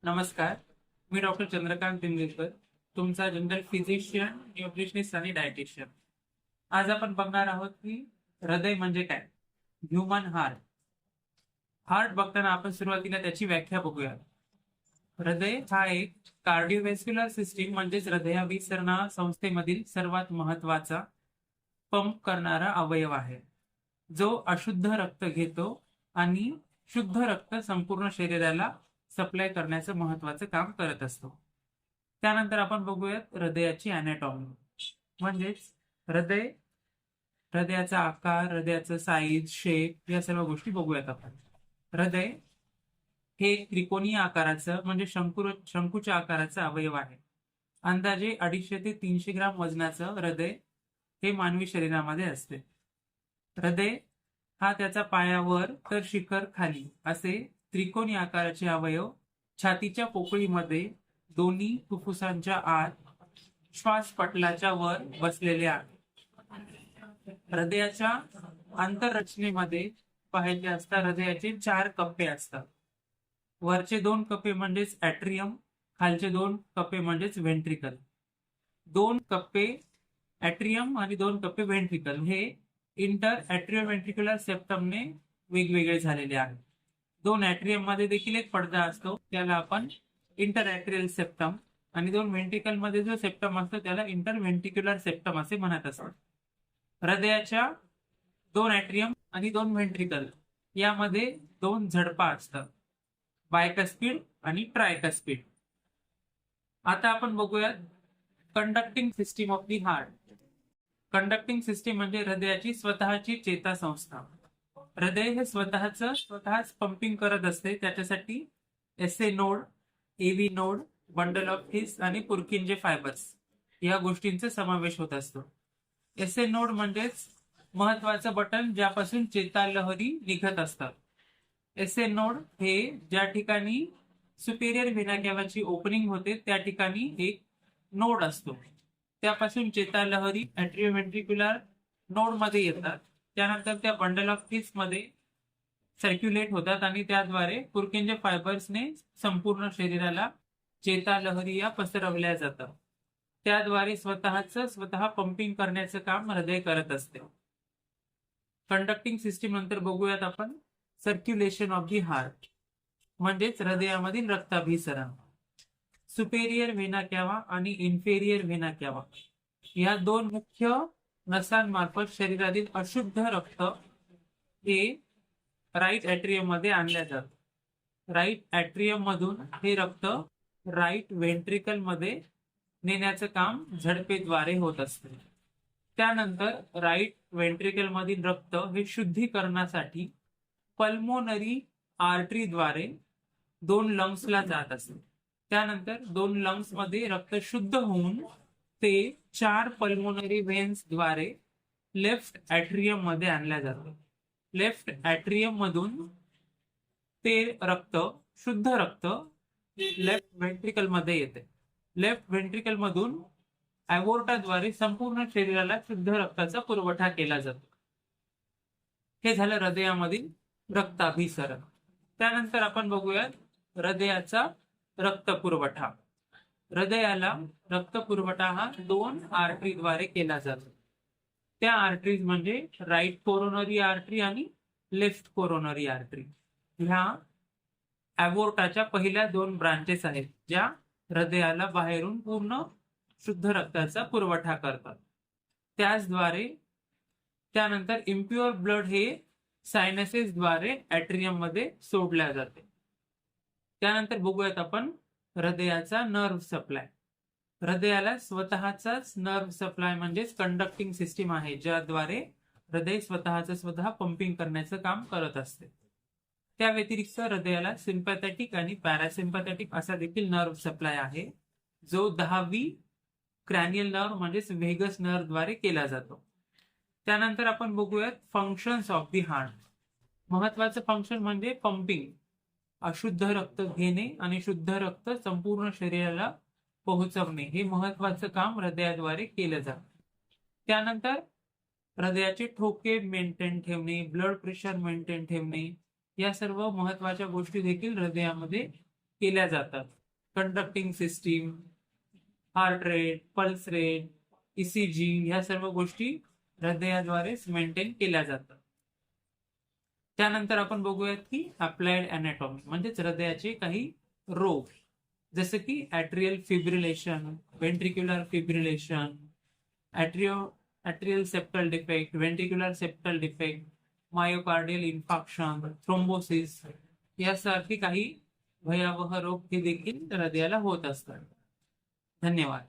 नमस्कार. मी डॉक्टर चंद्रकांत दिंडगेकर, तुमचा general physician, nutritionist आणि डायटिशियन. आज आपण बघणार आहोत की हृदय म्हणजे काय. Human heart. हार्ट बघताना आपण सुरुवातीला त्याची व्याख्या बघूया. हृदय हा एक कार्डिओव्हॅस्क्युलर सिस्टीम म्हणजेच हृदयाभिसरणा संस्थेमधील सर्वात महत्वाचा पंप करणारा अवयव आहे, जो अशुद्ध रक्त घेतो आणि शुद्ध रक्त संपूर्ण शरीराला सप्लाय करण्याचं महत्वाचं काम करत असतो. त्यानंतर आपण बघूयात हृदयाची अॅनाटॉमी, म्हणजेच हृदय, हृदयाचा आकार, हृदयाचं साईज, शेप, या सर्व गोष्टी बघूयात आपण. हृदय हे एक त्रिकोणीय आकाराचं म्हणजे शंकूच्या आकाराचं अवयव आहे. अंदाजे 250 ते 300 ग्राम वजनाचं हृदय हे मानवी शरीरामध्ये असते. हृदय हा त्याचा पायावर तर शिखर खाली असे त्रिकोणी आकाराचे अवयव छातीच्या पोकळीमध्ये दोन्ही फुफ्फुसांच्या आत श्वासपटलाच्या वर बसलेले आहे. हृदयाच्या आंतररचनेमध्ये पाहायचे असता हृदयाचे 4 कप्पे असतात. वरचे 2 कप्पे म्हणजेच ॲट्रियम, खालचे 2 कप्पे म्हणजेच व्हेंट्रिकल. 2 कप्पे ॲट्रियम आणि 2 कप्पे व्हेंट्रिकल हे इंटर ॲट्रिओव्हेंट्रिक्युलर सेप्टमने वेगवेगळे झालेले आहेत. 2 ॲट्रियम मध्ये देखील एक पडदा असतो, त्याला आपण इंटर ॲट्रियल सेप्टम, आणि 2 व्हेंट्रिकल मध्ये जो सेप्टम असतो त्याला इंटर व्हेंट्रिक्युलर सेप्टम असे म्हणत असतात. हृदयाच्या 2 ॲट्रियम आणि 2 व्हेंट्रिकल यामध्ये 2 झडपा असतात, बायकस्पिड आणि ट्रायकस्पिड. आता आपण बघूयात conducting system of the heart. Conducting system म्हणजे हृदयाची स्वतःची चेतासंस्था. हृदय हे स्वतःच पंपिंग करत असते. त्याच्यासाठी SA node, AV node, bundle of his आणि पुरकिंजे फायबर्स या गोष्टींचा समावेश होत असतो. SA नोड म्हणजेच महत्वाचं बटन ज्यापासून चेतालहरी निघत असतात. SA नोड हे ज्या ठिकाणी सुपेरियर व्हेना कॅव्हाची ओपनिंग होते त्या ठिकाणी एक नोड असतो. त्यापासून चेतालहरी ॲट्रिओव्हेंट्रिक्युलर नोड मध्ये येतात. त्यानंतर त्या बंडल ऑफ हिस मध्ये सर्क्युलेट होतात आणि त्याद्वारे पुरकिंजे फायबर्सने संपूर्ण शरीराला चेतालहरी या पसरवल्या जातात. त्याद्वारे स्वतः पंपिंग करण्याचं काम हृदय करत असते. कंडक्टिंग सिस्टीम नंतर बघूयात आपण सर्क्युलेशन ऑफ दी हार्ट, म्हणजेच हृदयामधील रक्ताभिसरण. सुपेरियर व्हेना कॅव्हा आणि इन्फेरियर व्हेना कॅव्हा या 2 मुख्य नसांमार्फत शरीरातील अशुद्ध रक्त हे राईट ॲट्रियम मध्ये आणल्या जातं. राईट ॲट्रियम मधून हे रक्त राईट व्हेंट्रिकल मध्ये नेण्याचं काम झडपेद्वारे होत असते. त्यानंतर राईट व्हेंट्रिकल मधील रक्त हे शुद्धीकरणासाठी पल्मोनरी आर्टरीद्वारे 2 लंग्सला जात असते. त्यानंतर 2 लंग्स मध्ये रक्त शुद्ध होऊन ते 4 पल्मोनरी व्हेन्स द्वारे लेफ्ट ॲट्रियम मध्ये आणल्या जातं. लेफ्ट ॲट्रियम मधून ते रक्त, शुद्ध रक्त, लेफ्ट व्हेंट्रिकल मध्ये येते. लेफ्ट व्हेंट्रिकल मधून ॲवोर्टाद्वारे संपूर्ण शरीराला शुद्ध रक्ताचा पुरवठा केला जातो. हे झालं हृदयामधील रक्ताभिसरण. त्यानंतर आपण बघूयात हृदयाचा रक्तपुरवठा. हृदयाला रक्तपुरवठा हा 2 आर्टरीद्वारे केला जातो. त्या आर्टरीज म्हणजे राईट कोरोनरी आर्टरी आणि लेफ्ट कोरोनरी आर्टरी. ह्या ॲवोर्टाच्या पहिल्या 2 ब्रांचेस आहेत, ज्या हृदयाला बाहेरून पूर्ण शुद्ध रक्ताचा पुरवठा करतात. त्याचद्वारे त्यानंतर इम्प्युअर ब्लड हे सायनसेस द्वारे ॲट्रियम मध्ये सोडल्या जाते. त्यानंतर बघूयात आपण हृदयाचा नर्व्ह सप्लाय. हृदयाला स्वतःचाच नर्व्ह सप्लाय म्हणजेच कंडक्टिंग सिस्टीम आहे, ज्याद्वारे हृदय स्वतः पंपिंग करण्याचं काम करत असते. त्या व्यतिरिक्त हृदयाला सिम्पॅथेटिक आणि पॅरासिम्पॅथेटिक असा देखील नर्व्ह सप्लाय आहे, जो 10वी क्रॅनियल नर्व्ह म्हणजेच व्हेगस नर्व्ह द्वारे केला जातो. त्यानंतर आपण बघूयात फंक्शन्स ऑफ दी हार्ट. महत्वाचं फंक्शन म्हणजे पंपिंग, अशुद्ध रक्त घेणे आणि शुद्ध रक्त संपूर्ण शरीराला पोहोचवणे हे महत्वाचं काम हृदयाद्वारे केलं जातं. त्यानंतर हृदयाचे ठोके मेंटेन ठेवणे, ब्लड प्रेशर मेंटेन ठेवणे या सर्व महत्वाच्या गोष्टी देखील हृदयामध्ये केल्या जातात. Conducting system, heart rate, pulse rate, ECG ह्या सर्व गोष्टी हृदयाद्वारेच मेंटेन केल्या जातात. त्यानंतर आपण बघूयात की अप्लाइड अनॅटॉमी म्हणजेच हृदयाचे काही रोग, जसे की atrial fibrillation, ventricular fibrillation, atrial septal defect, ventricular septal defect, myocardial infarction, thrombosis यासारखे काही भयावह रोग हे देखील हृदयाला होत असतात. धन्यवाद.